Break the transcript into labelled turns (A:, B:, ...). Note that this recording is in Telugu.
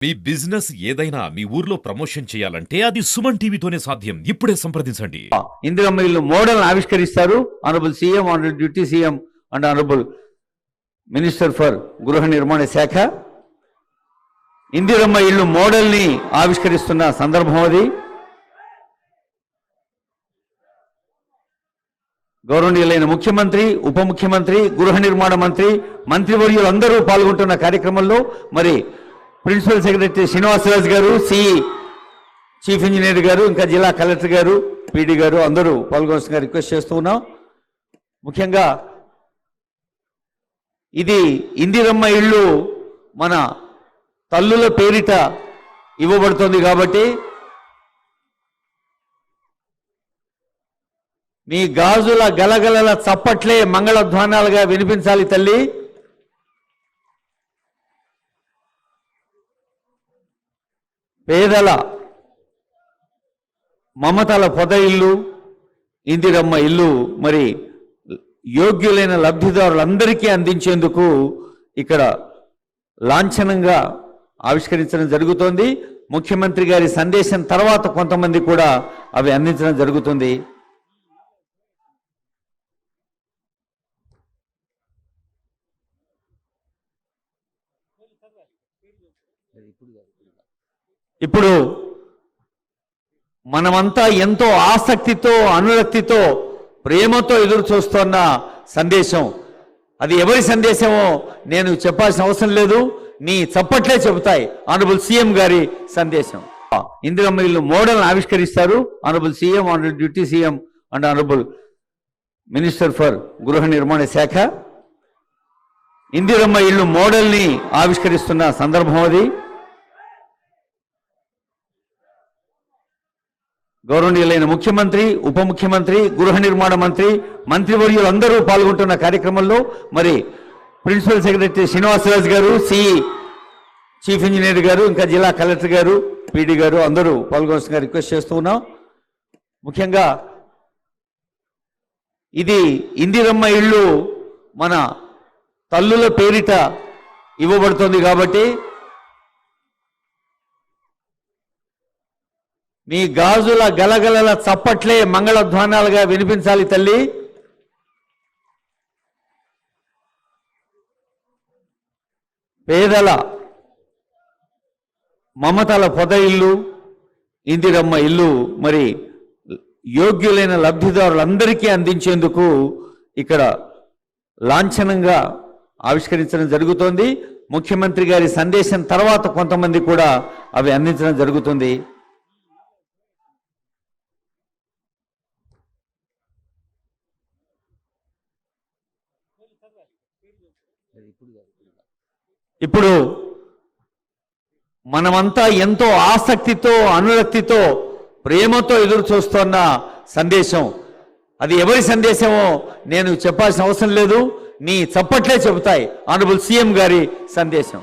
A: మీ బిజినెస్ ఏదైనా మీ ఊర్లో ప్రమోషన్ చేయాలంటే అది సుమన్ టీవీతోనే సాధ్యం. ఇప్పుడే సంప్రదించండి.
B: ఇందిరమ్మ ఇల్లు మోడల్ ఆవిష్కరిస్తారు. Honourable CM, honourable deputy CM and honourable minister for గృహ నిర్మాణ శాఖ ఇందిరమ్మ ఇల్లు మోడల్ ని ఆవిష్కరిస్తున్న సందర్భం అది. గౌరవనీయులైన ముఖ్యమంత్రి, ఉప ముఖ్యమంత్రి, గృహ నిర్మాణ మంత్రి, మంత్రివర్యులందరూ పాల్గొంటున్న కార్యక్రమంలో మరి ప్రిన్సిపల్ సెక్రటరీ శ్రీనివాసరాజు గారు, సిఈ చీఫ్ ఇంజనీర్ గారు, ఇంకా జిల్లా కలెక్టర్ గారు, పీడీ గారు అందరూ పాల్గొనాల్సిందిగా రిక్వెస్ట్ చేస్తూ ఉన్నాం. ముఖ్యంగా ఇది ఇందిరమ్మ ఇల్లు మన తల్లుల పేరిట ఇవ్వబడుతుంది కాబట్టి మీ గాజుల గలగలల చప్పట్లే మంగళధ్వానాలుగా వినిపించాలి తల్లి. పేదల మమతల పొద ఇల్లు ఇందిరమ్మ ఇల్లు మరి యోగ్యులైన లబ్ధిదారులందరికీ అందించేందుకు ఇక్కడ లాంఛనంగా ఆవిష్కరించడం జరుగుతోంది. ముఖ్యమంత్రి గారి సందేశం తర్వాత కొంతమంది కూడా అవి అందించడం జరుగుతుంది. ఇప్పుడు మనమంతా ఎంతో ఆసక్తితో, అనురక్తితో, ప్రేమతో ఎదురు చూస్తున్న సందేశం, అది ఎవరి సందేశమో నేను చెప్పాల్సిన అవసరం లేదు, మీ చప్పట్లే చెబుతాయి. ఆనరబుల్ సీఎం గారి సందేశం. ఇందిరమ్మ ఇల్లు మోడల్ ఆవిష్కరిస్తారు. Honourable CM, honourable deputy CM and honourable minister for గృహ నిర్మాణ శాఖ ఇందిరమ్మ ఇల్లు మోడల్ ని ఆవిష్కరిస్తున్న సందర్భం అది. గౌరవనీయులైన ముఖ్యమంత్రి, ఉప ముఖ్యమంత్రి, గృహ నిర్మాణ మంత్రి, మంత్రివర్యులందరూ పాల్గొంటున్న కార్యక్రమంలో మరి ప్రిన్సిపల్ సెక్రటరీ శ్రీనివాసరాజు గారు, సిఈ చీఫ్ ఇంజనీర్ గారు, ఇంకా జిల్లా కలెక్టర్ గారు, పీడీ గారు అందరూ పాల్గొనాల్సిందిగా రిక్వెస్ట్ చేస్తూ ఉన్నాం. ముఖ్యంగా ఇది ఇందిరమ్మ ఇల్లు మన తల్లుల పేరిట ఇవ్వబడుతుంది కాబట్టి మీ గాజుల గలగలల చప్పట్లే మంగళధ్వానాలుగా వినిపించాలి తల్లి. పేదల మమతల పొద ఇల్లు ఇందిరమ్మ ఇల్లు మరి యోగ్యులైన లబ్ధిదారులందరికీ అందించేందుకు ఇక్కడ లాంఛనంగా ఆవిష్కరించడం జరుగుతోంది. ముఖ్యమంత్రి గారి సందేశం తర్వాత కొంతమంది కూడా అవి అందించడం జరుగుతుంది. ఇప్పుడు మనమంతా ఎంతో ఆసక్తితో, అనురక్తితో, ప్రేమతో ఎదురు చూస్తున్న సందేశం, అది ఎవరి సందేశమో నేను చెప్పాల్సిన అవసరం లేదు, మీ చప్పట్లే చెబుతాయి. ఆనరబుల్ సీఎం గారి సందేశం.